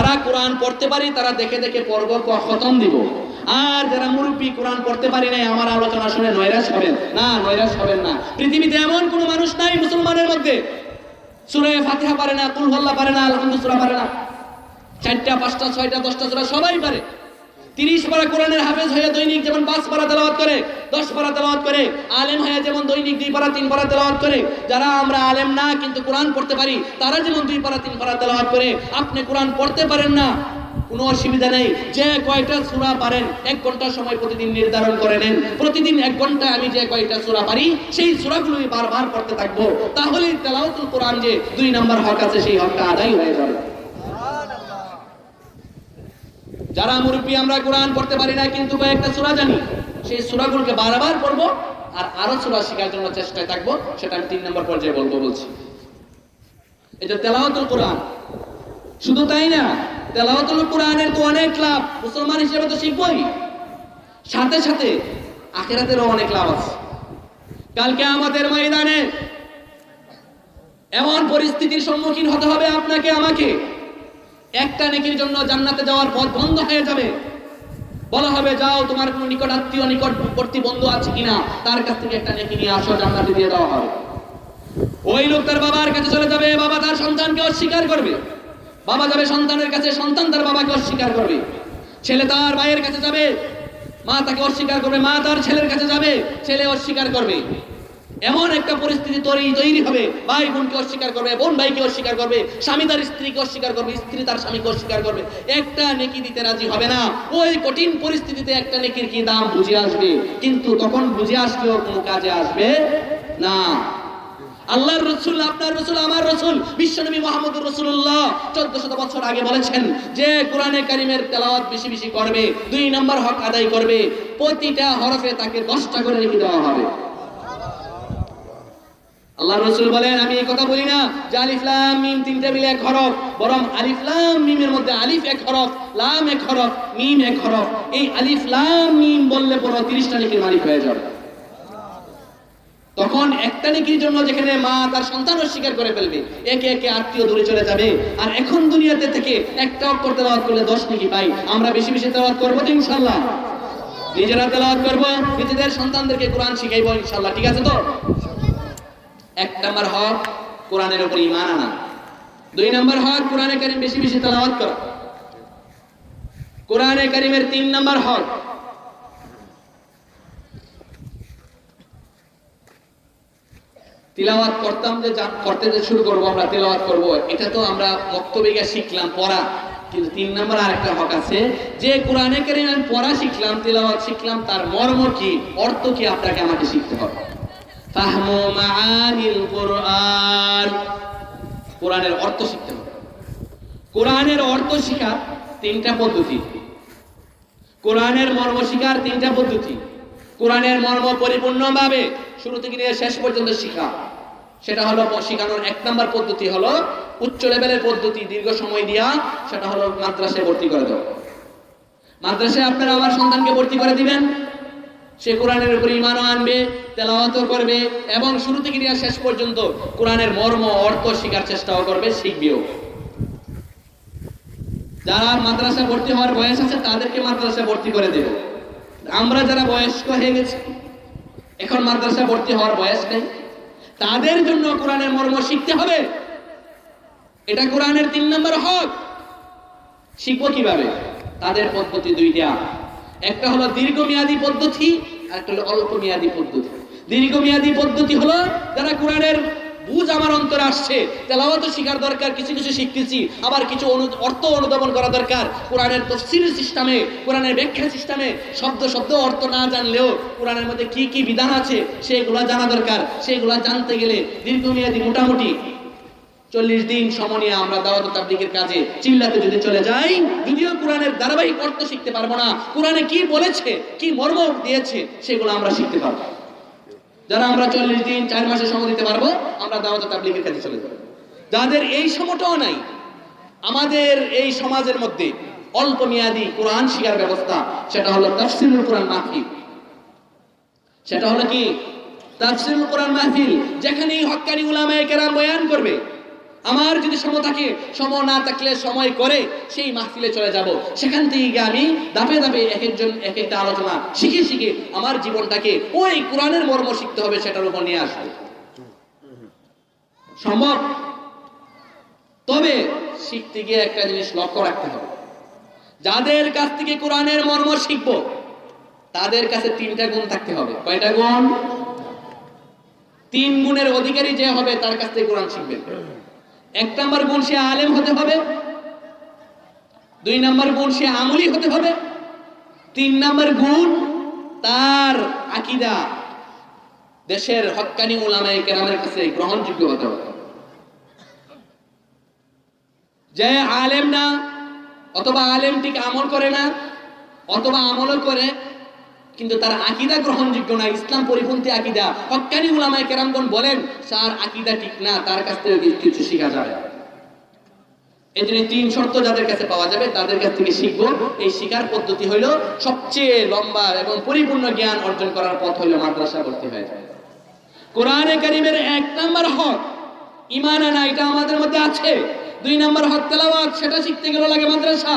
যারা কোরআন পড়তে পারি তারা দেখে দেখে পড়ব, খতম দিব। আর যারা মুরব্বী কোরআন পড়তে পারি নাই, আমার আলোচনা শুনে নৈরাশ হবেন না, নৈরাশ হবেন না। পৃথিবীতে এমন কোনো মানুষ নাই মুসলমানের মধ্যে সূরা ফাতিহা পারে না, কুল হুয়াল্লাহ পারে না, আলহামদুলিল্লাহ সূরা পারে না। 4টা 5টা 6টা 10টা সূরা সবাই পারে। 30 পারা কোরআনের হাফেজ হয়ে দৈনিক যেমন 5 পারা তেলাওয়াত করে, 10 পারা তেলাওয়াত করে, আলেম হয়ে যেমন দৈনিক 2 পারা 3 পারা তেলাওয়াত করে। যারা আমরা আলেম না কিন্তু কোরআন পড়তে পারি, তারা যেমন 2 পারা 3 পারা তেলাওয়াত করে। আপনি কোরআন পড়তে পারেন না, কোনো অসুবিধা নেই। যে কয়টা সূরা পারেন 1 ঘন্টা সময় প্রতিদিন নির্ধারণ করে নেন। প্রতিদিন 1 ঘন্টা আমি যে কয়টা সূরা পারি সেই সূরাগুলোই বারবার পড়তে থাকবো। তাহলেই তেলাওয়াতুল কোরআন যে 2 নম্বর হক আছে সেই হকটা আদায় হয়ে যাবে। যারা মুরব্বী আমরা কোরআন পড়তে পারি না কিন্তু কয়েকটা সূরা জানি, সেই সূরাগুলোকে বারবার পড়বো আর আরো সূরা শেখার জন্য চেষ্টায় থাকবো। সেটা আমি 3 নম্বর পর্যায়ে বলছি। এটা তেলাওয়াতুল কোরআন। শুধু তাই না, তেলাওয়াতুল কোরআনের তো অনেক লাভ, মুসলমান হিসেবে তো শিখবই, সাথে সাথে আখিরাতেরও অনেক লাভ আছে। কালকে আমাদের ময়দানে এমন পরিস্থিতির সম্মুখীন হতে হবে আপনাকে আমাকে, একটা নেকির জন্য জান্নাতে যাওয়ার পথ বন্ধ হয়ে যাবে। বলা হবে যাও তোমার কোনো নিকট আত্মীয় নিকটবর্তী বন্ধু আছে কিনা, তার কাছ থেকে একটা নেকি নিয়ে আসো, জান্নাতে দিয়ে দেওয়া হবে। ওই লোক তার বাবার কাছে চলে যাবে, বাবা তার সন্তানকে অস্বীকার করবে। বাবা যাবে সন্তানের কাছে, সন্তান তার বাবাকে অস্বীকার করবে। ছেলে তার ভাইয়ের কাছে যাবে, মা তাকে অস্বীকার করবে। মা তার ছেলের কাছে যাবে, ছেলে অস্বীকার করবে। এমন একটা পরিস্থিতি তৈরি হবে, ভাই বোনকে অস্বীকার করবে, বোন ভাইকে অস্বীকার করবে, স্বামী তার স্ত্রীকে অস্বীকার করবে, স্ত্রী তার স্বামীকে অস্বীকার করবে। একটা নেকি দিতে রাজি হবে না। ওই কঠিন পরিস্থিতিতে একটা নেকির কি দাম বুঝে আসবে, কিন্তু তখন বুঝে আসলেও কোনো কাজে আসবে না। আল্লাহর রাসূল, আপনার রাসূল, আমার রাসূল বিশ্বনবী মুহাম্মদুর রাসূলুল্লাহ 1400 বছর আগে বলেছেন যে কোরআনে কারীমের তেলাওয়াত বেশি বেশি করবে, 2 নম্বর হক আদায় করবে, প্রতিটা হরফে তাকে 10টা করে নেকি দেওয়া হবে। আল্লাহর রাসূল বলেন, আমি এই কথা বলি না যে আলিফ লাম মিম 3টা মিলে 1 হরফ, বরং আলিফ লাম মিমের মধ্যে আলিফ 1 হরফ, লাম 1 হরফ, মিম 1 হরফ। এই আলিফ লাম মিম বললে পুরো 30টা নেকির মালিক হয়ে যাবে। তখন একটা নেকির জন্য যেখানে মা তার সন্তান অস্বীকার করে ফেলবে, একে একে আত্মীয় দূরে চলে যাবে। আর এখন দুনিয়াতে থেকে একটা অক্ষর তেলাওয়াত করলে 10 নেকি পাই। আমরা বেশি বেশি তেলাওয়াত করবো তো ইনশাআল্লাহ, নিজেরা তেলাওয়াত করবো, নিজেদের সন্তানদেরকে কোরআন শিখাইবো ইনশাআল্লাহ, ঠিক আছে তো? 1 নম্বর হক কোরআনের উপর ঈমান আনা। 2 নম্বর হক কোরআনে কারীম বেশি বেশি তেলাওয়াত করা। কোরআনে কারীমের 3 নম্বর হক তিলাওয়াত করতে যে শুরু করবো, আমরা তিলাওয়াত করবো, এটা তো আমরা বক্তব্যে শিখলাম পড়া, কিন্তু 3 নম্বর আরেকটা হক আছে যে কোরআনে কারীম আমি পড়া শিখলাম, তিলাওয়াত শিখলাম, তার মর্ম কি, অর্থ কি আপনাকে আমাকে শিখতে হবে। ফাহমু মাআনিল কোরআন, কোরআনের অর্থ শিখতে হবে। কোরআনের অর্থ শেখার 3টা পদ্ধতি, কোরআনের মর্ম শেখার 3টা পদ্ধতি। কোরআনের মর্ম পরিপূর্ণভাবে শুরু থেকে নিয়ে শেষ পর্যন্ত শেখা, সেটা হলো শেখানোর 1 নম্বর পদ্ধতি হলো উচ্চ লেভেলের পদ্ধতি, দীর্ঘ সময় দিয়া, সেটা হলো মাদ্রাসায় ভর্তি করে দেওয়া। মাদ্রাসায় আপনারা আমার সন্তানকে ভর্তি করে দিবেন, সে কোরআনের উপর ঈমানও আনবে, তেলাওয়াতও করবে এবং শুরু থেকে নিয়ে শেষ পর্যন্ত কোরআনের মর্ম অর্থ শেখার চেষ্টাও করবে, শিখবেও। যারা মাদ্রাসা ভর্তি হওয়ার বয়স আছে তাদেরকে মাদ্রাসা ভর্তি করে দেব। আমরা যারা বয়স্ক হয়ে গেছি, এখন মাদ্রাসা ভর্তি হওয়ার বয়স নেই, তাদের জন্য কোরআনের মর্ম শিখতে হবে। এটা কোরআনের 3 নম্বর হক। শিখবো কিভাবে? তাদের পদ্ধতি 2টা। একটা হলো দীর্ঘমেয়াদী পদ্ধতি, আর একটা হলো অল্প মেয়াদী পদ্ধতি। দীর্ঘমেয়াদী পদ্ধতি হলো যারা কোরআনের বুঝ আমার অন্তরে আসছে, তেলাওয়াত শেখার দরকার, কিছু কিছু শিখতেছি, আবার কিছু অর্থ অনুধাবন করা দরকার। কোরআনের তাফসীর সিস্টেমে, কোরআনের ব্যাখ্যা সিস্টেমে শব্দ শব্দ অর্থ না জানলেও কোরআনের মধ্যে কি কি বিধান আছে সেগুলো জানা দরকার। সেগুলো জানতে গেলে দীর্ঘমেয়াদী মোটামুটি 40 দিন সময় নিয়ে আমরা দাওয়াত ও তাবলীগের কাজে চিল্লাতে যদি চলে যাই, যদিও কোরআনের ধারাবাহিক অর্থ শিখতে পারবো না, কোরআনে কি বলেছে, কি মর্ম দিয়েছে সেগুলো আমরা শিখতে পারবো। যারা আমরা 40 দিন 4 মাসে সময় দিতে পারবো, আমরা দাওয়াত ও তাবলীগের কাজে চলে যাব। যাদের এই সময়টাও নাই, আমাদের এই সমাজের মধ্যে অল্প মেয়াদী কোরআন শিখার ব্যবস্থা, সেটা হলো তাফসীরুল কোরআন মাহফিল। সেটা হলো কি? তাফসীরুল কোরআন মাহফিল, যেখানে হক্কানি উলামায়ে কেরাম বয়ান করবে আমার যদি সময় থাকে, সময় না থাকলে সময় করে সেই মাহফিলে চলে যাব। সেখান থেকে আমি ধাপে ধাপে এক একজন এক একটা আলোচনা শিখে শিখে আমার জীবনটাকে ওই কোরআনের মর্ম শিখতে হবে, সেটার উপর নিয়ে আসবো। সম্ভব? তবে শিখতে গিয়ে একটা জিনিস লক্ষ্য রাখতে হবে, যাদের কাছ থেকে কোরআনের মর্ম শিখবো তাদের কাছে 3টা গুণ থাকতে হবে। কয়টা গুণ? 3 গুণের অধিকারী যে হবে তার কাছ থেকে কোরআন শিখবেন। 1 নম্বর গুণ, সে আলেম হতে হবে। 2 নম্বর গুণ, সে আমলি হতে হবে। 3 নম্বর গুণ, তার আকীদা দেশের হক্কানি উলামায়ে কেরামের কাছে গ্রহণযোগ্য হতে হবে। যে আলেম না, অথবা আলেম ঠিক আমল করে না, অথবা আমলও করে কিন্তু তার আকীদা গ্রহণযোগ্য না, ইসলাম পরিপন্থী আকীদা, হক্কানি উলামায়ে কেরামগণ বলেন তার আকীদা ঠিক না, তার কাছ থেকে কিছু শেখা যাবে। এই জন্য 3 শর্ত যাদের কাছে পাওয়া যাবে তাদের কাছ থেকে শিখবো। এই শিখার পদ্ধতি হলো সবচেয়ে লম্বা এবং পরিপূর্ণ জ্ঞান অর্জন করার পথ হলো মাদ্রাসা ভর্তি হয়ে যায়। কোরআনে কারীমের 1 নম্বর হক ঈমান আনা, এটা আমাদের মধ্যে আছে। 2 নম্বর হক তেলাওয়াত, সেটা শিখতে গেলে লাগে মাদ্রাসা।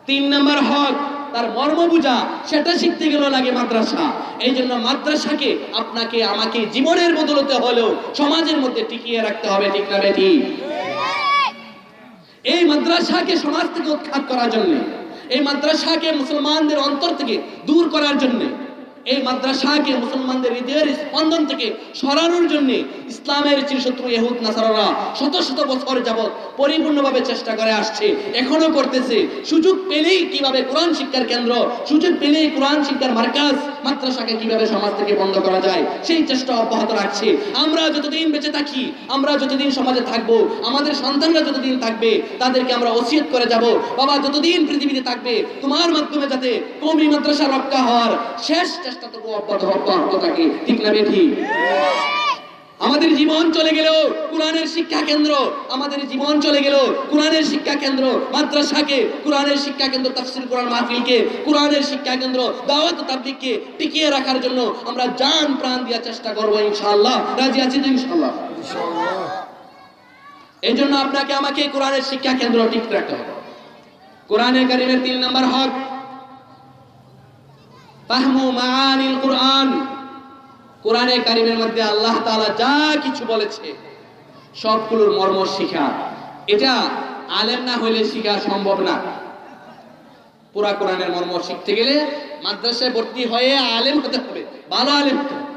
3 নম্বর হক তার মর্ম বুঝা, সেটা শিখতে গেলে লাগে মাদ্রাসা। এই জন্য মাদ্রাসাকে আপনাকে আমাকে জীবনের বদলতে হলেও সমাজের মধ্যে টিকিয়ে রাখতে হবে। ঠিক না বেটি? এই মাদ্রাসাকে সমাজ থেকে উৎখাত করার জন্য, এই মাদ্রাসাকে মুসলমানদের অন্তর থেকে দূর করার জন্য, এই মাদ্রাসাকে মুসলমানদের হৃদয়ের স্পন্দন থেকে সরানোর জন্য ইসলামের চিরশত্রু ইহুদ নাসারারা শত শত বছর যাবত পরিপূর্ণভাবে চেষ্টা করে আসছে, এখনো করতেছে। সুযোগ পেলেই কিভাবে কোরআন শিক্ষার কেন্দ্র, সুযোগ পেলেই কোরআন শিক্ষার মার্কাজ, মাদ্রাসাকে কিভাবে সমাজ থেকে বন্ধ করা যায় সেই চেষ্টা অব্যাহত রাখছে। আমরা যতদিন বেঁচে থাকি, আমরা যতদিন সমাজে থাকবো, আমাদের সন্তানরা যতদিন থাকবে, তাদেরকে আমরা ওসিয়ত করে যাব, বাবা যতদিন পৃথিবীতে থাকবে তোমার মাধ্যমে যাতে কওমি মাদ্রাসা রক্ষা হওয়ার শেষ চেষ্টাটুকু অব্যাহত থাকে। ঠিক না বেঠি? আমাদের জীবন চলে গেল কোরআনের শিক্ষা কেন্দ্র, আমাদের জীবন চলে গেল কোরআনের শিক্ষা কেন্দ্র মাদ্রাসাকে, কোরআনের শিক্ষা কেন্দ্র তাফসীর কোরআন মাহফিলকে, কোরআনের শিক্ষা কেন্দ্র দাওয়াত ও তাবলীগকে টিকিয়ে রাখার জন্য আমরা জান প্রাণ দিয়ে চেষ্টা করব ইনশাআল্লাহ। রাজি আছি তো ইনশাআল্লাহ? এই জন্য আপনাকে আমাকে কোরআনের শিক্ষা কেন্দ্র ঠিক রাখতে হবে। কোরআনে কারীমের 3 নম্বর হক ফাহমু মাআনিল কুরআন। কোরআনে কারীমের মধ্যে আল্লাহ তাআলা যা কিছু বলেছে সবগুলোর মর্ম শিখা, এটা আলেম না হলে শিখা সম্ভব না। পুরা কোরআনের মর্ম শিখতে গেলে মাদ্রাসায় ভর্তি হয়ে আলেম হতে হবে, ভালো আলেম হতে হবে।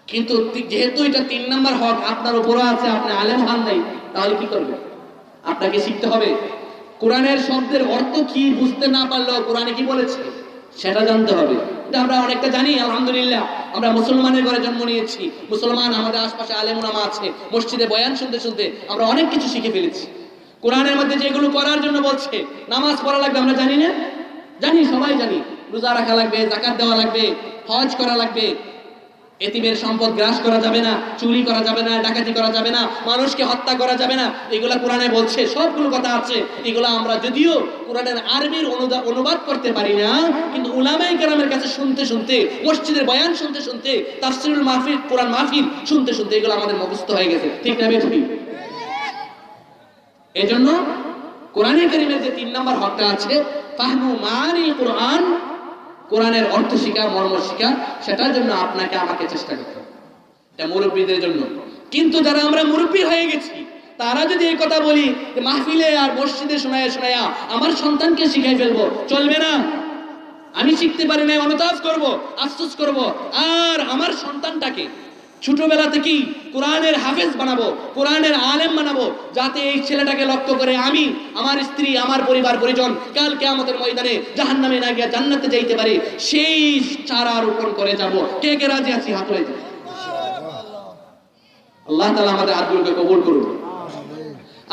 কিন্তু যেহেতু এটা 3 নম্বর হক আপনার উপরে আছে, আপনি আলেম হন নাই, তাহলে কি করবেন? আপনাকে শিখতে হবে। কোরআনের শব্দের অর্থ কি বুঝতে না পারলেও কোরআনে কি বলেছে সেটা জানতে হবে। এটা আমরা অনেকটা জানি, আলহামদুলিল্লাহ। আমরা মুসলমানের ঘরে জন্ম নিয়েছি, মুসলমান, আমাদের আশপাশে আলেম ওলামা আছে, মসজিদে বয়ান শুনতে শুনতে আমরা অনেক কিছু শিখে ফেলেছি। কোরআনের মধ্যে যেগুলো করার জন্য বলছে, নামাজ পড়া লাগবে, আমরা জানি না? জানি, সবাই জানি। রোজা রাখা লাগবে, যাকাত দেওয়া লাগবে, হজ করা লাগবে, এতিমের সম্পদ গ্রাস করা যাবে না, চুরি করা যাবে না, ডাকাতি করা যাবে না, মানুষকে হত্যা করা যাবে না, এগুলা কোরআনে বলছে, সবগুলো কথা আছে। এগুলা আমরা যদিও কোরআনের আরবির অনুবাদ করতে পারি না, কিন্তু উলামায়ে কেরামের কাছে শুনতে শুনতে, মসজিদের বয়ান শুনতে শুনতে, তাফসীরুল মাহফিল, কোরআন মাহফিল শুনতে শুনতে এগুলো আমাদের মুখস্থ হয়ে গেছে। ঠিক না বেঠি? এজন্য কোরআনে কারীমের যে 3 নম্বর হকটা আছে, ফাহমু মাআনিল কুরআন, কোরআনের অর্থ শিখা, মর্ম শিখা, সেটার জন্য আপনাকে আমাকে চেষ্টা করতে হবে। এটা মুরব্বীদের জন্য। কিন্তু যারা আমরা মুরব্বী হয়ে গেছি, তারা যদি এই কথা বলি যে মাহফিলে আর মসজিদে শোনায়া শোনায়া আমার সন্তানকে শিখাই ফেলবো, চলবে না। আমি শিখতে পারি না, অনুতাপ করব, আফসোস করব, আর আমার সন্তানটাকে ছোটবেলা থেকেই কোরআনের হাফেজ বানাবো, কোরআনের আলেম বানাবো, যাতে এই ছেলেটাকে লক্ষ্য করে আমি, আমার স্ত্রী, আমার পরিবার পরিজন কাল কিয়ামতের ময়দানে জাহান্নামে না গিয়ে জান্নাতে যাইতে পারে, সেই চারা রোপণ করে যাব। কে কে রাজি আছি? হাত তুলে দিন। আল্লাহ তাআলা আমাদের হাতগুলোকে কবুল করুন।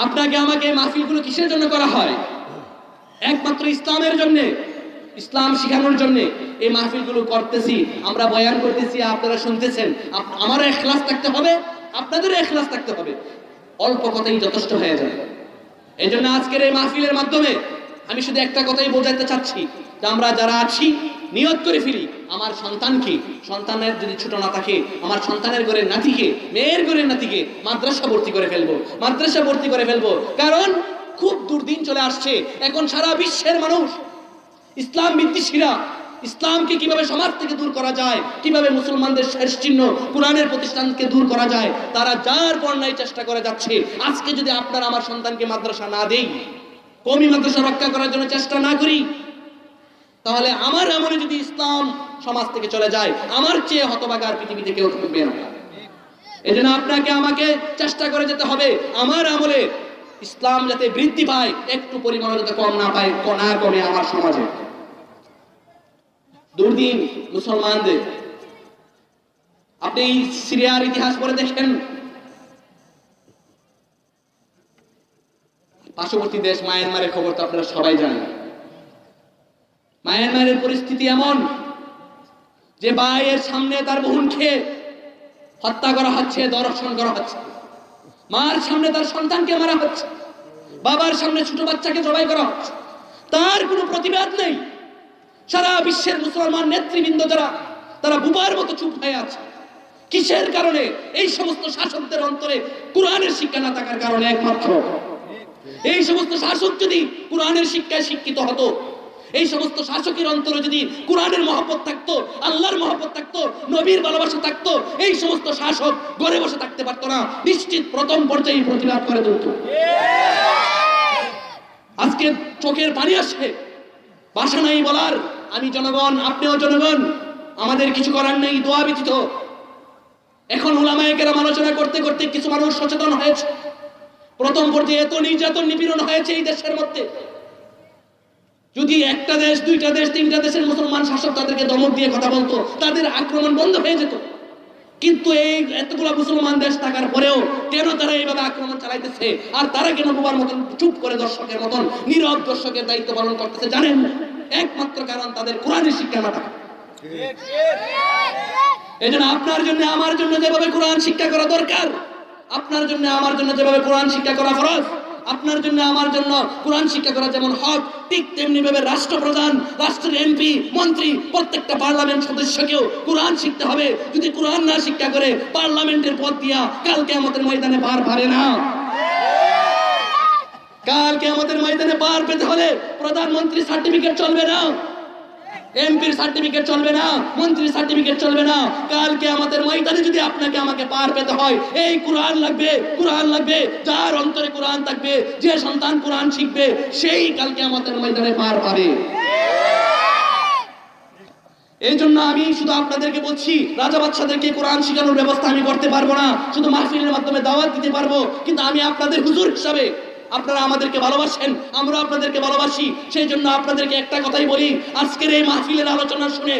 আপনাকে আমাকে মাহফিলগুলো কিসের জন্য করা হয়? একমাত্র ইসলামের জন্য, ইসলাম শিখানোর জন্য এই মাহফিলগুলো করতেছি, আমরা বয়ান করতেছি, আপনারা শুনতেছেন। আমারও ইখলাস থাকতে হবে, আপনাদেরও ইখলাস থাকতে হবে। অল্প কথাই যথেষ্ট হয়ে যায়। এই জন্য আজকের এই মাহফিলের মাধ্যমে আমি শুধু একটা কথাই বোঝাতে চাচ্ছি যে আমরা যারা আছি নিয়ত করে ফিরি, আমার সন্তানকে, সন্তানের যদি ছোট না থাকে, আমার সন্তানের ঘরের নাতিকে, মেয়ের ঘরের নাতিকে মাদ্রাসা ভর্তি করে ফেলবো, মাদ্রাসা ভর্তি করে ফেলবো। কারণ খুব দুর্দিন চলে আসছে, এখন সারা বিশ্বের মানুষ ইসলাম বিদ্বেষীরা ইসলামকে কিভাবে সমাজ থেকে দূর করা যায়, কিভাবে মুসলমানদের শেষ চিহ্ন কোরআনের প্রতিষ্ঠানকে দূর করা যায়, তারা যার পর্যায়ে চেষ্টা করে যাচ্ছে। আজকে যদি আপনার আমার সন্তানকে মাদ্রাসা না দেই, কওমি মাদ্রাসা রক্ষা করার জন্য চেষ্টা না করি, তাহলে আমার আমলে যদি ইসলাম সমাজ থেকে চলে যায়, আমার চেয়ে হতভাগা আর পৃথিবীতে কেউ থাকবে না। এজন্য আপনাকে আমাকে চেষ্টা করে যেতে হবে আমার আমলে ইসলাম যাতে বৃদ্ধি পায়, একটু পরিমাণ যাতে কম না পায়, না কমে আমার সমাজে। দুর্দিন মুসলমানদের, আপনি সিরিয়ার ইতিহাস পড়ে দেখেন, পার্শ্ববর্তী দেশ মায়ানমারের খবর তো আপনারা সবাই জানেন। মায়ানমারের পরিস্থিতি এমন যে ভাইয়ের সামনে তার বোনকে হত্যা করা হচ্ছে, ধর্ষণ করা হচ্ছে, মার সামনে তার সন্তানকে মারা হচ্ছে, বাবার সামনে ছোট বাচ্চাকে জবাই করা হচ্ছে, তার কোনো প্রতিবাদ নেই। সারা বিশ্বের মুসলমান নেতৃবৃন্দ যারা, তারা বুবার মতো চুপ হয়ে আছে। কিসের কারণে? এই সমস্ত শাসকদের অন্তরে কোরআনের শিক্ষা না থাকার কারণে একমাত্র। এই সমস্ত শাসক যদি কোরআনের শিক্ষায় শিক্ষিত হতো, এই সমস্ত শাসকের অন্তরে যদি কোরআনের মহব্বত থাকতো, আল্লাহর মহব্বত থাকতো, নবীর ভালোবাসা থাকতো, এই সমস্ত শাসক ঘরে বসে থাকতে পারতো না, নিশ্চিত প্রথম পর্যায়ে প্রতিবাদ করে দিত। আজকে চোখের পানি আসে, ভাষা নাই বলার। আমি জনগণ, আপনিও জনগণ, আমাদের কিছু করার নেই দোয়া ব্যতীত। এখন উলামায়ে কেরাম আলোচনা করতে করতে কিছু মানুষ সচেতন হয়েছে। প্রথম পর্যায়ে এত নির্যাতন নিপীড়ন হয়েছে এই দেশের মধ্যে, যদি একটা দেশ, দুইটা দেশ, তিনটা দেশের মুসলমান শাসক তাদেরকে ধমক দিয়ে কথা বলতো, তাদের আক্রমণ বন্ধ হয়ে যেত। কিন্তু এই এতগুলো মুসলমান দেশ থাকার পরেও কেন তারা এইভাবে আক্রমণ চালাইতেছে? আর তারা কেন বোবার মতন চুপ করে দর্শকের মতন নীরব দর্শকের দায়িত্ব পালন করতেছে? জানেন, একমাত্র কারণ তাদের কোরআনের শিক্ষা না থাকা। এই জন্য আপনার জন্য আমার জন্য যেভাবে কোরআন শিক্ষা করা দরকার, আপনার জন্য আমার জন্য যেভাবে কোরআন শিক্ষা করা ফরজ, আপনার জন্য আমার জন্য কোরআন শিক্ষা করা যেমন হক, ঠিক তেমনি ভাবে রাষ্ট্রপ্রধান, রাষ্ট্রের এমপি, মন্ত্রী, প্রত্যেকটা পার্লামেন্ট সদস্যকেও কোরআন শিখতে হবে। যদি কোরআন না শিক্ষা করে পার্লামেন্টের পদ দিয়া কাল কিয়ামতের ময়দানে পার পারে না। কাল কিয়ামতের ময়দানে পার পেতে হলে প্রধানমন্ত্রীর সার্টিফিকেট চলবে না, এমপির সার্টিফিকেট চলবে না, মন্ত্রীর সার্টিফিকেট চলবে না। কাল কিয়ামতের ময়দানে যদি আপনাকে আমাকে পার পেতে হয়, এই কোরআন লাগবে, কোরআন লাগবে। যার অন্তরে কোরআন থাকবে, যে সন্তান কোরআন শিখবে, সেই কাল কিয়ামতের ময়দানে পার পাবে। এই জন্য আমি শুধু আপনাদেরকে বলছি, রাজা বাদশাদেরকে কোরআন শিখানোর ব্যবস্থা আমি করতে পারবো না, শুধু মাহফিলের মাধ্যমে দাওয়াত দিতে পারবো। কিন্তু আমি আপনাদের হুজুর হিসাবে, আপনারা আমাদেরকে ভালোবাসেন, আমরা আপনাদেরকে ভালোবাসি, সেই জন্য আপনাদেরকে একটা কথাই বলি, আজকের এই মাহফিলের আলোচনা শুনে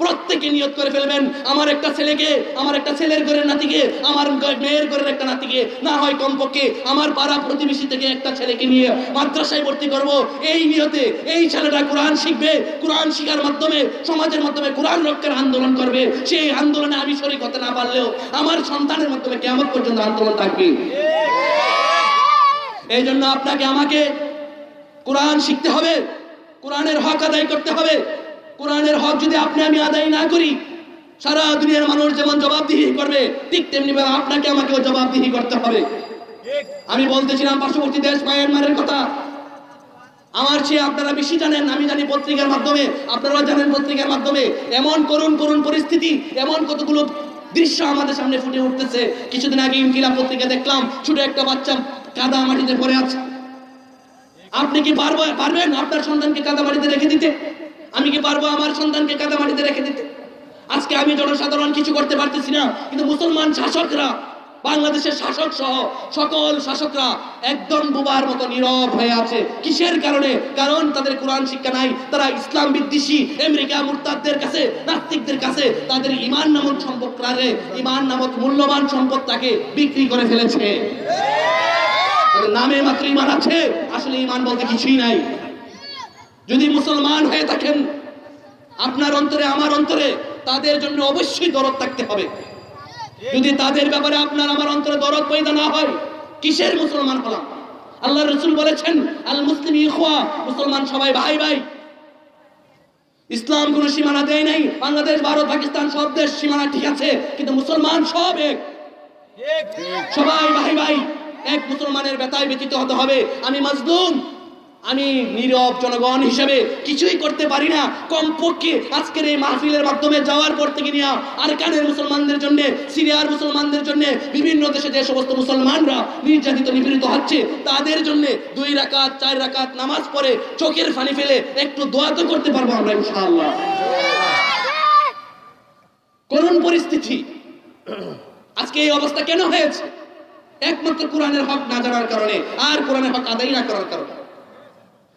প্রত্যেকে নিয়ত করে ফেলবেন, আমার একটা ছেলেকে, আমার একটা ছেলের ঘরের নাতিকে, আমার মেয়ের ঘরের একটা নাতিকে, না হয় কমপক্ষে আমার পাড়া প্রতিবেশী থেকে একটা ছেলেকে নিয়ে মাদ্রাসায় ভর্তি করব। এই নিয়তে এই ছেলেটা কোরআন শিখবে, কোরআন শিখার মাধ্যমে সমাজের মাধ্যমে কোরআন রক্ষার আন্দোলন করবে। সেই আন্দোলনে আমি শরীক হতে না পারলেও আমার সন্তানের মাধ্যমে কিয়ামত পর্যন্ত আন্দোলন থাকবে। এই জন্য আপনাকে আমাকে কোরআন শিখতে হবে, কোরআনের হক আদায় করতে হবে। কোরআনের হক যদি আপনি আমি আদায় না করি, সারা দুনিয়ার মানুষ যেমন জবাবদিহি করবে, ঠিক তেমনি ভাবে আপনাকে আমাকেও জবাবদিহি করতে হবে। আমি বলতেছিলাম পার্শ্ববর্তী দেশ মায়ানমারের কথা, আমার চেয়ে আপনারা বেশি জানেন, আমি জানি পত্রিকার মাধ্যমে, আপনারাও জানেন পত্রিকার মাধ্যমে। এমন করুণ করুণ পরিস্থিতি, এমন কতগুলো দৃশ্য আমাদের সামনে ফুটে উঠতেছে। কিছুদিন আগে ইনকিলাব পত্রিকা দেখলাম, ছোট একটা বাচ্চা কাদা মাটিতে পড়ে আছে। আপনি কি পারবেন আপনার সন্তানকে কাদা মাটিতে রেখে দিতে? আমি কি পারবো আমার সন্তানকে কাদা মাটিতে রেখে দিতে? আজকে আমি জনসাধারণ কিছু করতে পারতেছি না, কিন্তু মুসলমান শাসকরা, বাংলাদেশের শাসক সহ সকল শাসকরা একদম বোবার মতো নীরব হয়ে আছে। কিসের কারণে? কারণ তাদের কোরআন শিক্ষা নাই। তারা ইসলাম বিদ্বেষী আমেরিকা মুরতাদদের কাছে, নাস্তিকদের কাছে তাদের ঈমান নামক সম্পদটাকে, ঈমান নামক মূল্যবান সম্পদটাকে বিক্রি করে ফেলেছে। নামে মাত্র ঈমান আছে, আসলে ঈমান বলতে কিছুই নাই। যদি মুসলমান হয়ে থাকেন, আপনার অন্তরে আমার অন্তরে তাদের জন্য অবশ্যই দরদ থাকতে হবে। যদি তাদের ব্যাপারে আপনার আমার অন্তরে দরদ পয়দা না হয়, কিসের মুসলমান হলাম? আল্লাহ রাসূল বলেছেন আল মুসলিম ইখওয়া, মুসলমান সবাই ভাই ভাই। ইসলাম কোনো সীমানা দেয় নাই। বাংলাদেশ, ভারত, পাকিস্তান সব দেশ সীমানা ঠিক আছে, কিন্তু মুসলমান সব এক, সবাই ভাই ভাই। এক মুসলমানের ব্যথায় ব্যথিত হতে হবে। আমি মাজলুম, আমি নীরব জনগণ হিসেবে কিছুই করতে পারি না, কমপক্ষে আজকের এই মাহফিলের মাধ্যমে যাওয়ার পর থেকে নিয়ে আরকানের মুসলমানদের জন্য, সিরিয়ার মুসলমানদের জন্য, বিভিন্ন দেশে যে সমস্ত মুসলমানরা নির্যাতিত নিপীড়িত হচ্ছে তাদের জন্য 2 রাকাত 4 রাকাত নামাজ পড়ে চোখের পানি ফেলে একটু দোয়া তো করতে পারবো আমরা ইনশাআল্লাহ। করুণ পরিস্থিতি। আজকে এই অবস্থা কেন হয়েছে? একমাত্র কোরআনের হক না জানার কারণে, আর কোরআনের হক আদায় না করার কারণে।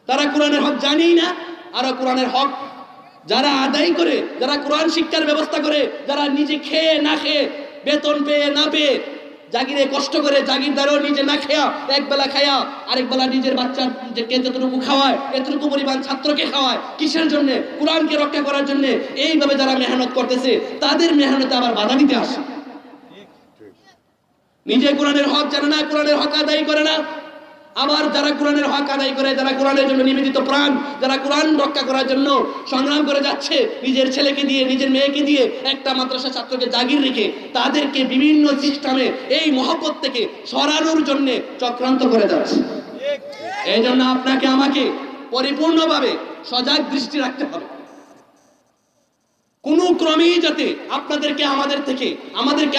তারা কোরআনের হক জানেই না, আর কোরআনের হক যারা আদায় করে, যারা কোরআন শিক্ষার ব্যবস্থা করে, যারা নিজে খেয়ে না খেয়ে, বেতন পেয়ে না পেয়ে, জাগিরে কষ্ট করে, জাগিরদারও নিজে না খেয়া, একবেলা খায়া আরেক বেলা নিজের বাচ্চাকে যতটুকু খাওয়ায় এতটুকু পরিমাণ ছাত্রকে খাওয়ায়, কিসের জন্য? কোরআনকে রক্ষা করার জন্য। এইভাবে যারা মেহনত করতেছে তাদের মেহনতে আবার বাধা দিতে আসে। নিজে কোরআনের হক জানে না, কোরআনের হক আদায় করে না। আবার যারা কোরআনের হক আদায় করে, যারা কোরআনের জন্য নিবেদিত প্রাণ, যারা কোরআন রক্ষা করার জন্য সংগ্রাম করে যাচ্ছে, নিজের ছেলেকে দিয়ে, নিজের মেয়েকে দিয়ে, একটা মাদ্রাসা ছাত্রকে জাগির রেখে তাদেরকে বিভিন্ন সিস্টেমে এই মহব্বত থেকে সরানোর জন্য চক্রান্ত করে যাচ্ছে। এই জন্য আপনাকে আমাকে পরিপূর্ণভাবে সজাগ দৃষ্টি রাখতে হবে। কোন ক্রমেই যাতে আপনাদেরকে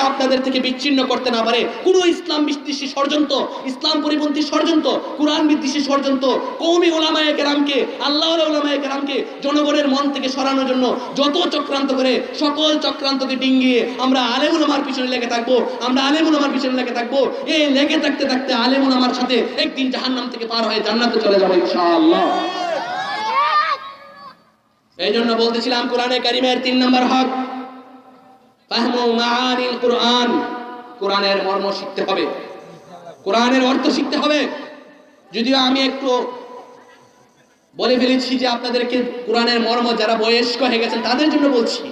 আপনাদের থেকে বিচ্ছিন্ন করতে না পারে কোন ইসলাম বিদ্বেষী ষড়যন্ত্র, ইসলাম পরিপন্থী ষড়যন্ত্র, কোরআন বিদ্বেষী ষড়যন্ত্র, কওমি উলামায়ে কেরামকে, আল্লাহর উলামায়ে কেরামকে জনগণের মন থেকে সরানোর জন্য যত চক্রান্ত করে, সকল চক্রান্তকে ডিঙ্গিয়ে আমরা আলেম উলামার পিছনে লেগে থাকবো, আমরা আলেম উলামার পিছনে লেগে থাকবো। এই লেগে থাকতে থাকতে আলেম উলামার সাথে একদিন জাহান্নাম থেকে পার হয়ে জান্নাতে চলে যাবো ইনশাআল্লাহ। এই জন্য বলতেছিলাম কোরআনে কারিমের 3 নম্বর হক ফাহমু মাআনিল কোরআন। কোরআনের মর্ম শিখতে হবে, কোরআনের অর্থ শিখতে হবে। যদিও আমি একটু বলে ফেলেছি যে আপনাদেরকে কোরআনের মর্ম যারা বয়স্ক হয়ে গেছেন তাদের জন্য বলছি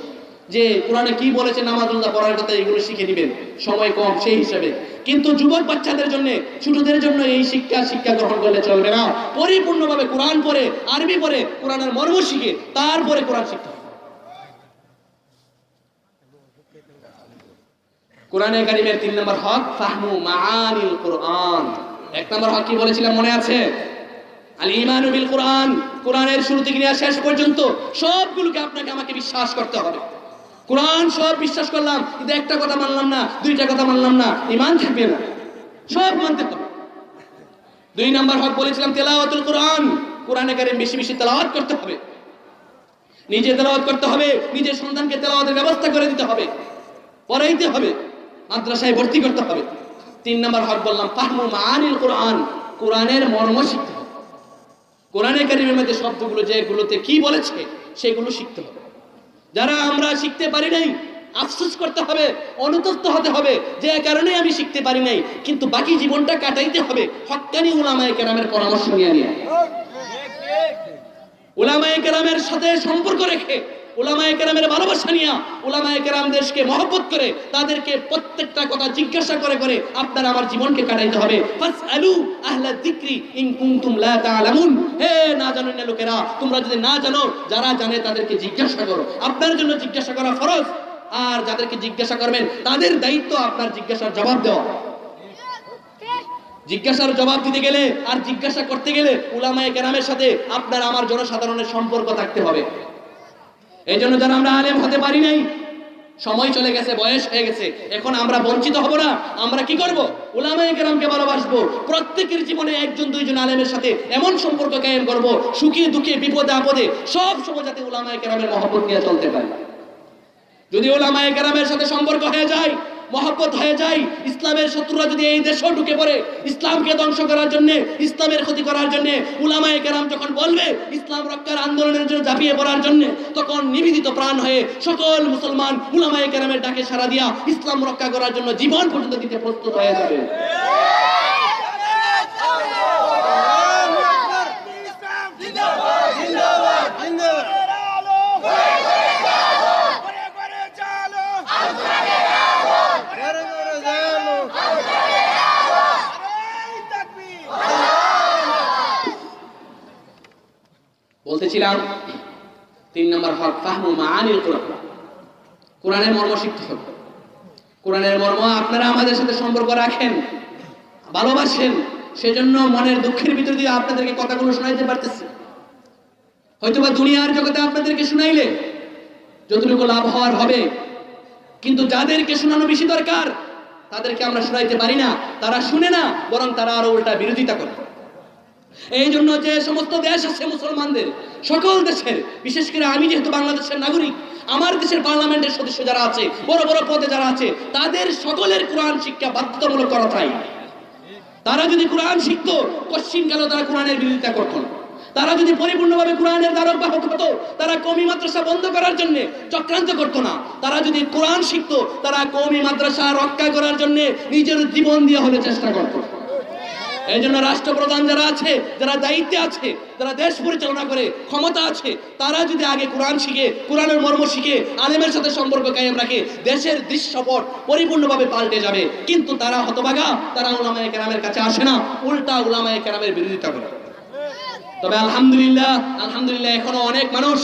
যে কোরআনে কি বলেছে, নামাজ রোজা পড়ার কথা, এগুলো শিখে নেবেন, সময় কম সেই হিসাবে। কিন্তু যুবক বাচ্চাদের জন্য, ছোটদের জন্য এই শিক্ষা গ্রহণ করলে চলবে না। পরিপূর্ণভাবে কোরআন পড়ে, আরবি পড়ে, কোরআনের মর্ম শিখে তারপরে কোরআন শিখতে হবে। কোরআনে কারিমের 3 নম্বর হক ফাহমু মাআনিল কোরআন। 1 নম্বর হক কি বলেছিলাম মনে আছে? আল ঈমানু বিল কোরআন। কোরআনের শুরু থেকে নিয়ে শেষ পর্যন্ত সবগুলোকে আপনাকে আমাকে বিশ্বাস করতে হবে। কোরআন সব বিশ্বাস করলাম, কিন্তু একটা কথা মানলাম না, 2টা কথা মানলাম না, ঈমান থাকবে না, সব মানতে হবে। 2 নম্বর হক বলেছিলাম তেলাওয়াতুল কোরআন। কোরআনে কারীম বেশি বেশি তেলাওয়াত করতে হবে, নিজে তেলাওয়াত করতে হবে, নিজের সন্তানকে তেলাওয়াতের ব্যবস্থা করে দিতে হবে, পড়াইতে হবে, মাদ্রাসায় ভর্তি করতে হবে। 3 নম্বর হক বললাম ফাহমু মাআনিল কোরআন। কোরআনের মর্ম শিখতে হবে। কোরআনে কারীমের মধ্যে শব্দগুলো যেগুলোতে কি বলেছে সেগুলো শিখতে হবে। যারা আমরা শিখতে পারি নাই আফসোস করতে হবে, অনুতপ্ত হতে হবে যে কারণে আমি শিখতে পারি নাই, কিন্তু বাকি জীবনটা কাটাইতে হবে হক্কানি উলামায়ে কেরামের পরামর্শ নিয়ে। উলামায়ে কেরামের সাথে সম্পর্ক রেখে, উলামায়ে কেরামের ভালোবাসা নিয়ে, উলামায়ে কেরামদেরকে মহব্বত করে, তাদেরকে প্রত্যেকটা কথা জিজ্ঞাসা করে করে আপনার আমার জীবনকে কাটাইতে হবে। ফাসআলু আহলা যিকরি ইন কুনতুম লা তা'লামুন। হে না জানেন না লোকেরা, তোমরা যদি না জানো, যারা জানে তাদেরকে জিজ্ঞাসা করো। আপনার জন্য জিজ্ঞাসা করা ফরজ, আর যাদেরকে জিজ্ঞাসা করবেন তাদের দায়িত্ব আপনার জিজ্ঞাসার জবাব দেওয়া। জিজ্ঞাসার জবাব দিতে গেলে আর জিজ্ঞাসা করতে গেলে উলামায়ে কেরামের সাথে আপনার আমার জনসাধারণের সম্পর্ক থাকতে হবে। এই জন্য যারা আমরা আলেম হতে পারি নাই, সময় চলে গেছে, বয়স হয়ে গেছে, এখন আমরা বঞ্চিত হব না। আমরা কি করব? উলামায়ে কেরামকে ভালোবাসবো। প্রত্যেকের জীবনে 1-2 আলেমের সাথে এমন সম্পর্ক কায়েম করব, সুখে দুঃখে বিপদে আপদে সব সময় যাতে উলামায়ে কেরামের মহব্বত নিয়ে চলতে পারি। যদি উলামায়ে কেরামের সাথে সম্পর্ক হয়ে যায়, মহব্বত হয়ে যায়, ইসলামের শত্রুরা যদি এই দেশে ঢুকে পড়ে ইসলামকে ধ্বংস করার জন্য, ইসলামের ক্ষতি করার জন্য, উলামায়ে কেরাম যখন বলবে ইসলাম রক্ষার আন্দোলনের জন্য ঝাঁপিয়ে পড়ার জন্য, তখন নিবেদিত প্রাণ হয়ে সকল মুসলমান উলামায়ে কেরামের ডাকে সাড়া দিয়া ইসলাম রক্ষা করার জন্য জীবন পর্যন্ত দিতে প্রস্তুত হয়ে যাবে। বলতেছিলাম 3 নম্বর হক ফাহমু মাআনিল কোরআন। কোরআনের মর্ম শিখতে হবে। কোরআনের মর্ম আপনারা আমাদের সাথে সম্পর্ক রাখেন, ভালোবাসেন, সেজন্য মনের দুঃখের ভিতর দিয়ে আপনাদেরকে কথাগুলো শোনাইতে পারতেছি। হয়তোবা দুনিয়ার জগতে আপনাদেরকে শুনাইলে যতটুকু লাভ হওয়ার হবে, কিন্তু যাদেরকে শোনানো বেশি দরকার তাদেরকে আমরা শোনাইতে পারি না। তারা শুনে না, বরং তারা আরো উল্টা বিরোধিতা করে। এই জন্য যে সমস্ত দেশ আছে মুসলমানদের, সকল দেশের, বিশেষ করে আমি যেহেতু বাংলাদেশের নাগরিক, আমার দেশের পার্লামেন্টের সদস্য যারা আছে, বড় বড় পদে যারা আছে, তাদের সকলের কোরআন শিক্ষা বাধ্যতামূলক করা চাই। তারা যদি কোরআন শিখতো, পশ্চিমকালেও তারা কোরআনের বিরোধিতা করতো না। তারা যদি পরিপূর্ণভাবে কোরআনের ধারক বাহক হতো, তারা কওমি মাদ্রাসা বন্ধ করার জন্য চক্রান্ত করতো না। তারা যদি কোরআন শিখতো, তারা কওমি মাদ্রাসা রক্ষা করার জন্য নিজের জীবন দিয়ে হলে চেষ্টা করতো। এই জন্য রাষ্ট্রপ্রধান যারা আছে, যারা দায়িত্বে আছে, যারা দেশ পরিচালনা করে ক্ষমতা আছে, তারা যদি আগে কোরআন শিখে, কোরআনের মর্ম শিখে, আলেমের সাথে সম্পর্ক কায়েম রাখে, দেশের দৃশ্যপট পরিপূর্ণভাবে পাল্টে যাবে। কিন্তু তারা হতভাগা, তারা উলামায়ে কেরামের কাছে আসে না, উল্টা উলামায়ে কেরামের বিরোধিতা করে। তবে আলহামদুলিল্লাহ, আলহামদুলিল্লাহ এখনো অনেক মানুষ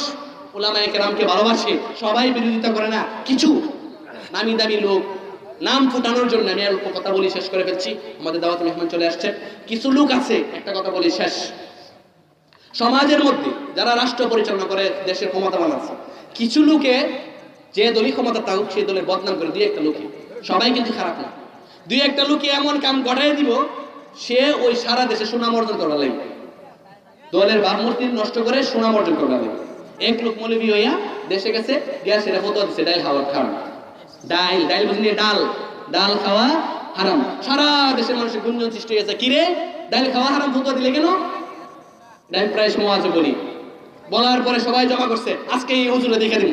উলামায়ে কেরামকে ভালোবাসে, সবাই বিরোধিতা করে না। কিছু নামি দামি লোক, নাম ফুটানোর জন্য, আমি অল্প কথা বলি শেষ করে ফেলছি, আমাদের দাওয়াত মেহমান চলে আসছে। কিছু লোক আছে, একটা কথা বলি শেষ, সমাজের মধ্যে যারা রাষ্ট্র পরিচালনা করে, দেশের ক্ষমতাবান আছে, কিছু লোকে যে দলই ক্ষমতা থাকুক সেই দলের বদনাম করে। দুই একটা লোকে, সবাই কিন্তু খারাপ না, দুই একটা লোকে এমন কাম ঘটাই দিব, সে ওই সারা দেশে সুনাম অর্জন করা লাগবে, দলের ভাবমূর্তি নষ্ট করে সুনাম অর্জন করা লাগবে। এক লোক মৌলবী হইয়া দেশে গেছে, গ্যাস এরা ফতোয়া দিচ্ছে ডাইল খাওয়ার খারাপ। ডাইল ডাইল বুঝিনি, ডাল ডাল খাওয়া হারাম। সারা দেশের মানুষের গুঞ্জন সৃষ্টি হয়েছে, কিরে ডাইল খাওয়া হারাম ফতোয়া দিলে কেন? ডাইল প্রায় সময় আছে বলি, বলার পরে সবাই জমা করছে, আজকে এই হুজুরে দেখে দিন।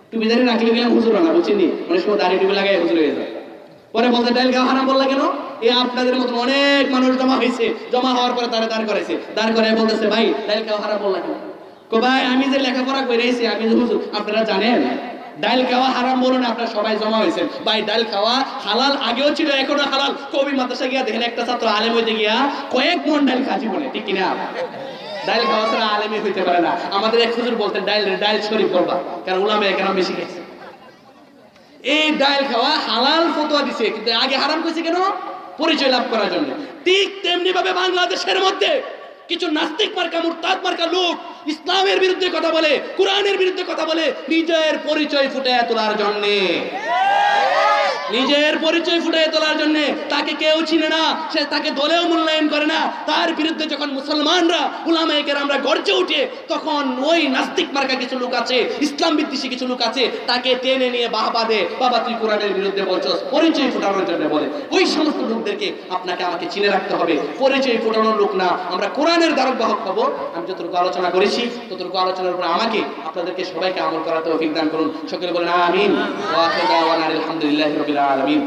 টুপি দাঁড়িয়ে রাখলে গেলাম হুজুর না, বুঝিনি, অনেক সময় দাঁড়িয়ে টুপি লাগাই হুজুর হয়ে যায়। পরে বলতে ডাইল খাওয়া হারাম বললা কেন? এ আপনাদের মতন অনেক মানুষ জমা হয়েছে, জমা হওয়ার পরে তারা দাঁড় করাইছে, দাঁড় করাই বলতেছে, ভাই ডাইল খাওয়া হারাম বললা কেন? ভাই আমি যে লেখাপড়া করে এসেছি, আমি যে হুজুর, আপনারা জানেন ডাইল খাওয়া হারাম বলুন, আপনারা সবাই জমা হয়েছেন। ভাই ডাইল খাওয়া হালাল আগেও ছিল, এখনো হালাল। কবি মাদ্রাসা গিয়া দেখেন একটা ছাত্র আলেম হইতে গিয়া কয়েক মন ডাইল খাচ্ছি বলে, ঠিক কিনা? ডাইল খাওয়া ছাড়া আলেমই হইতে পারে না। আমাদের এক হুজুর বলতেন ডাইল শরীফ করবা, কারণ উলামায়ে কেরাম বেশি খাইছে। এই ডাইল খাওয়া হালাল ফতোয়া দিছে, কিন্তু আগে হারাম কইছে কেন? পরিচয় লাভ করার জন্য। ঠিক তেমনি ভাবে বাংলাদেশের মধ্যে কিছু নাস্তিক মার্কা, মুরতাদ মার্কা লোক ইসলামের বিরুদ্ধে কথা বলে, কোরআনের বিরুদ্ধে কথা বলে, নিজের পরিচয় ফুটিয়ে তোলার জন্য, নিজের পরিচয় ফুটিয়ে তোলার জন্য। তাকে কেউ চিনে না, সে তাকে দলেও মূল্যায়ন করে না। তার বিরুদ্ধে যখন মুসলমানরা, উলামায়ে কেরামরা গর্জে উঠে, তখন ওই নাস্তিক মার্কা কিছু লোক আছে, ইসলাম বিদ্বেষী কিছু লোক আছে, তাকে টেনে নিয়ে বাহবা দে, বাবা তুই কোরআনের বিরুদ্ধে বলছস, পরিচয় ফুটানোর জন্য বলে। ওই সমস্ত লোকদেরকে আপনাকে আমাকে চিনে রাখতে হবে। পরিচয় ফুটানোর লোক না, আমরা কোরআনের ধারক বাহক হব। আমি যতটুকু আলোচনা করেছি, ততটুকু আলোচনার উপর আমাকে, আপনাদেরকে সবাইকে আমল করার তৌফিক দান করুন। সকলে বলেন আমিন। ওয়া আখিরু দাওয়ানা আলহামদুলিল্লাহি রাব্বিল আলামিন।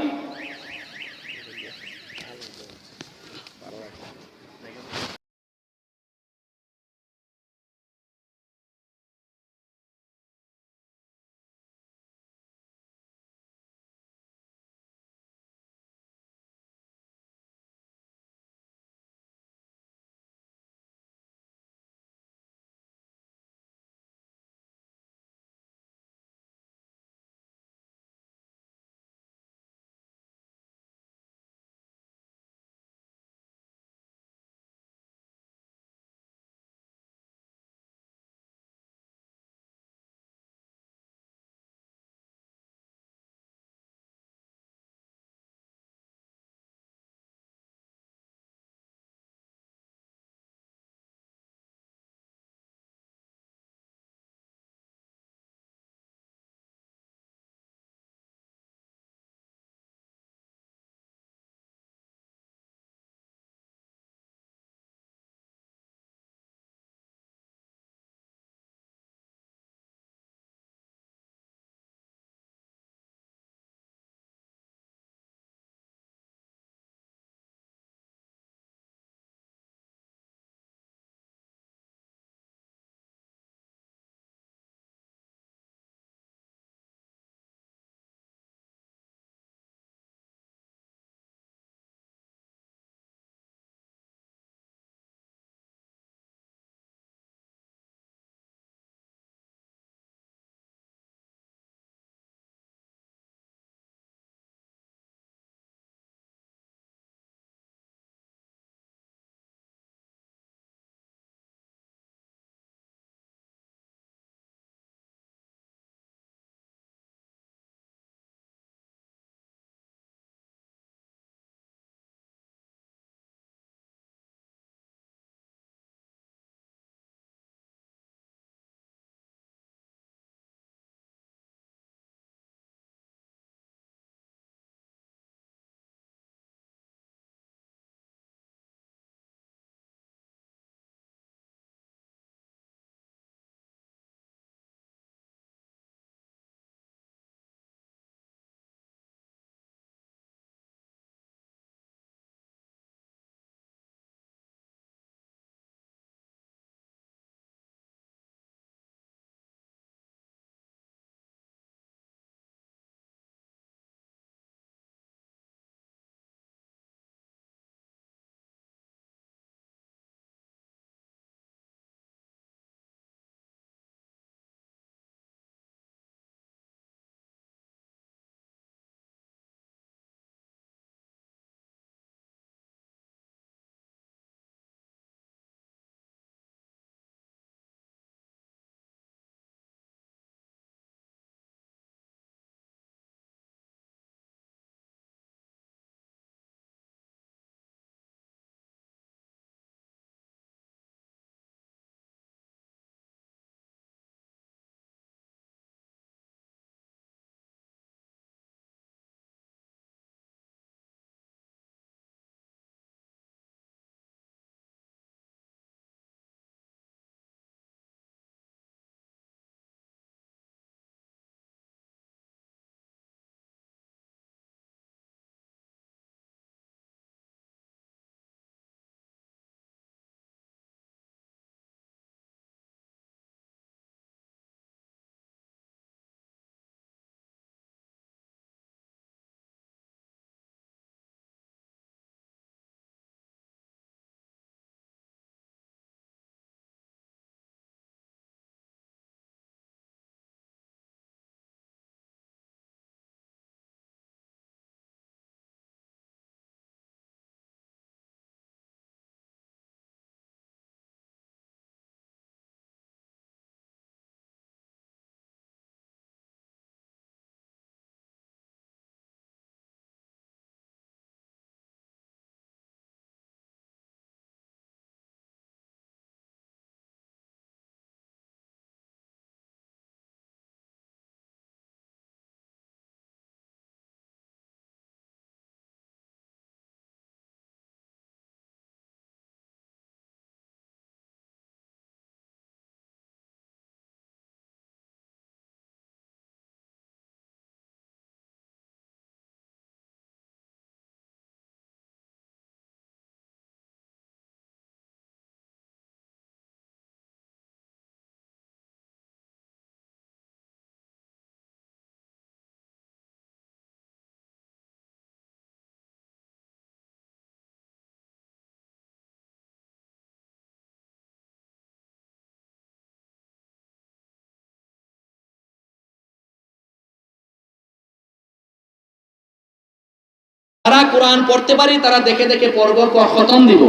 যারা কোরআন পড়তে পারি তারা দেখে দেখে পড়ব, খতম দিব।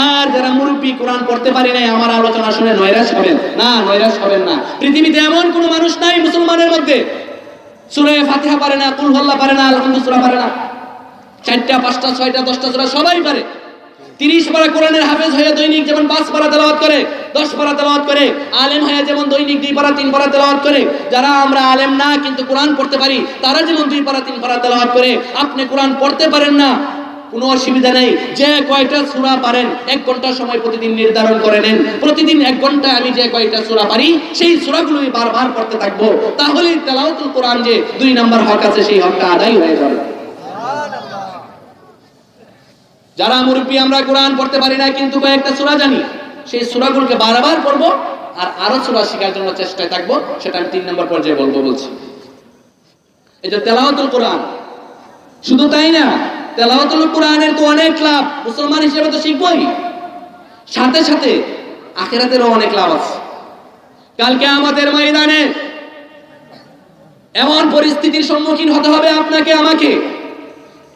আর যারা মুরব্বী কোরআন পড়তে পারি নাই, আমার আলোচনা শুনে নৈরাশ হবেন না, নৈরাশ হবেন না। পৃথিবীতে এমন কোন মানুষ নাই মুসলমানের মধ্যে সূরা ফাতিহা পারে না, কুল হুয়াল্লাহ পারে না, আলহামদুলিল্লাহ সূরা পারে না। 4টা 5টা 6টা 10টা সূরা সবাই পারে। 30 পারা কোরআনের হাফেজ হয়ে দৈনিক যেমন 5 পারা তেলাওয়াত করে, 10 পারা তেলাওয়াত করে, আলেম হয়ে যেমন দৈনিক 2 পারা 3 পারা তেলাওয়াত করে, যারা আমরা আলেম না কিন্তু কোরআন পড়তে পারি তারা যেমন 2 পারা 3 পারা তেলাওয়াত করে, আপনি কোরআন পড়তে পারেন না, কোনো অসুবিধা নেই। যে কয়টা সূরা পারেন 1 ঘন্টা সময় প্রতিদিন নির্ধারণ করে নেন, প্রতিদিন 1 ঘন্টা আমি যে কয়টা সূরা পারি সেই সূরাগুলোই বারবার পড়তে থাকবো, তাহলেই তেলাওয়াতুল কোরআন যে 2 নাম্বার হক আছে সেই হকটা আদায় হয়ে যাবে। যারা মুরব্বী আমরা কোরআন পড়তে পারি না কিন্তু কয়েকটা সূরা জানি, সেই সূরাগুলোকে বারবার পড়বো আর আরো সূরা শেখার জন্য চেষ্টায় থাকবো, সেটা আমি 3 নম্বর পর্যায়ে বলছি। এই যে তেলাওয়াতুল কোরআন, শুধু তাই না, তেলাওয়াতুল কোরআনের তো অনেক লাভ, মুসলমান হিসেবে তো শিখবই, সাথে সাথে আখিরাতেরও অনেক লাভ আছে। কালকে আমাদের ময়দানে এমন পরিস্থিতির সম্মুখীন হতে হবে আপনাকে আমাকে,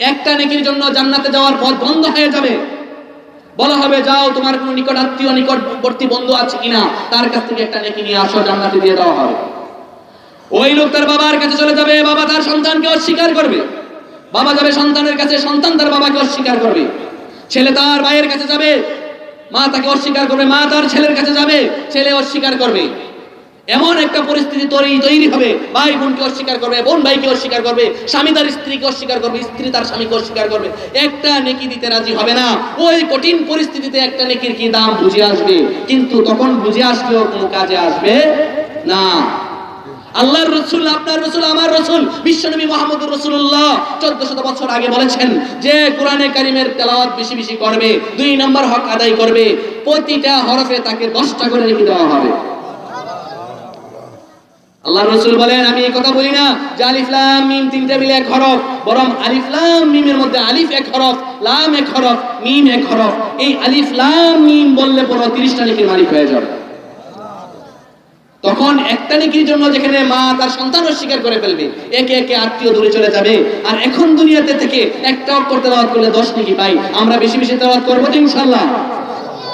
একটা নেকির জন্য জান্নাতে যাওয়ার পথ বন্ধ হয়ে যাবে। বলা হবে যাও তোমার কোনো নিকট আত্মীয় নিকটবর্তী বন্ধু আছে কিনা, তার কাছ থেকে একটা নেকি নিয়ে আসো, জান্নাতে দিয়ে দেওয়া হবে। ওই লোক তার বাবার কাছে চলে যাবে, বাবা তার সন্তানকে অস্বীকার করবে, বাবা যাবে সন্তানের কাছে, সন্তান তার বাবাকে অস্বীকার করবে, ছেলে তার ভাইয়ের কাছে যাবে, মা তাকে অস্বীকার করবে, মা তার ছেলের কাছে যাবে, ছেলে অস্বীকার করবে। এমন একটা পরিস্থিতি তৈরি হবে, ভাই বোনকে অস্বীকার করবে, বোন ভাইকে অস্বীকার করবে, স্বামী তার স্ত্রীকে অস্বীকার করবে, স্ত্রী তার স্বামীকে অস্বীকার করবে, একটা নেকি দিতে রাজি হবে না। ওই কঠিন পরিস্থিতিতে একটা নেকির কি দাম বুঝে আসবে, কিন্তু তখন বুঝে আসলেও কোনো কাজে আসবে না। আল্লাহর রাসূল, আপনার রাসূল, আমার রাসূল বিশ্বনবী মুহাম্মদুর রাসূলুল্লাহ 1400 বছর আগে বলেছেন যে কোরআনে কারীমের তেলাওয়াত বেশি বেশি করবে, 2 নম্বর হক আদায় করবে, প্রতিটা হরফে তাকে 10টা করে নেকি দেওয়া হবে। আল্লাহর রাসূল বলেন, আমি এই কথা বলি না যে আলিফ লাম মিম 3টা মিলে 1 হরফ, বরং আলিফ লাম মিমের মধ্যে আলিফ 1 হরফ, লাম 1 হরফ, মিম 1 হরফ, এই আলিফ লাম মিম বললে পুরো 30টা নেকির মালিক হয়ে যাবে। তখন একটা নেকির জন্য যেখানে মা তার সন্তান অস্বীকার করে ফেলবে, একে একে আত্মীয় দূরে চলে যাবে। আর এখন দুনিয়াতে থেকে একটা অক্ষর তেলাওয়াত করলে 10 নেকি পাই। আমরা বেশি বেশি তেলাওয়াত করব তো ইনশাআল্লাহ,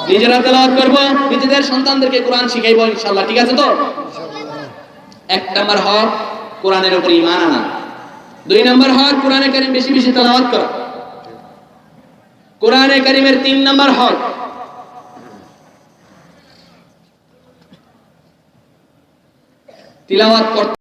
নিজেরা তেলাওয়াত করব, নিজেদের সন্তানদেরকে কোরআন শিখাইবো ইনশাআল্লাহ, ঠিক আছে তো? 1 নম্বর হক কোরআনের উপর ঈমান আনা, 2 নম্বর হক কোরআনে কারীম বেশি বেশি তেলাওয়াত করা, কোরআনে কারীমের 3 নম্বর হক তিলাওয়াত করতে